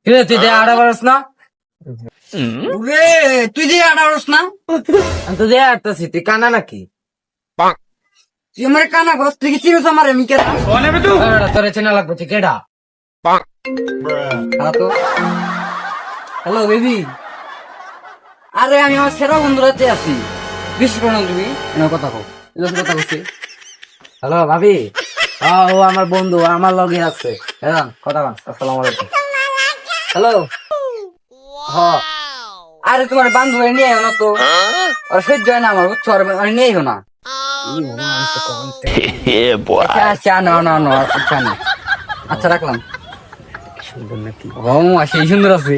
তুই যে আড়া পারস না রে তুই যে আড়ারস না আমি তো যে আড়তাছি তুই কানা নাকি তুই আমার কানা ঘর থেকে চিরস আমার আমি কেন তোর চেনা লাগবে তুই কেডা তো হ্যালো বেবি আরে আমি আমার সেরা বন্ধুরাতে আছি বিশ্বাস করো না তুমি এনে কথা কও কথা বলছি হ্যালো ভাবি ও আমার বন্ধু আমার লগে আছে হ্যাঁ কথা বল আসসালামু আলাইকুম হ্যালো হ্যাঁ আরে তোমার বান্ধব নিয়ে আয় না তো আর সহ্য হয় না আমার বুঝছো আর নিয়ে আইও না আচ্ছা আচ্ছা না না না আচ্ছা না আচ্ছা রাখলাম সুন্দর নাকি ও সেই সুন্দর আছে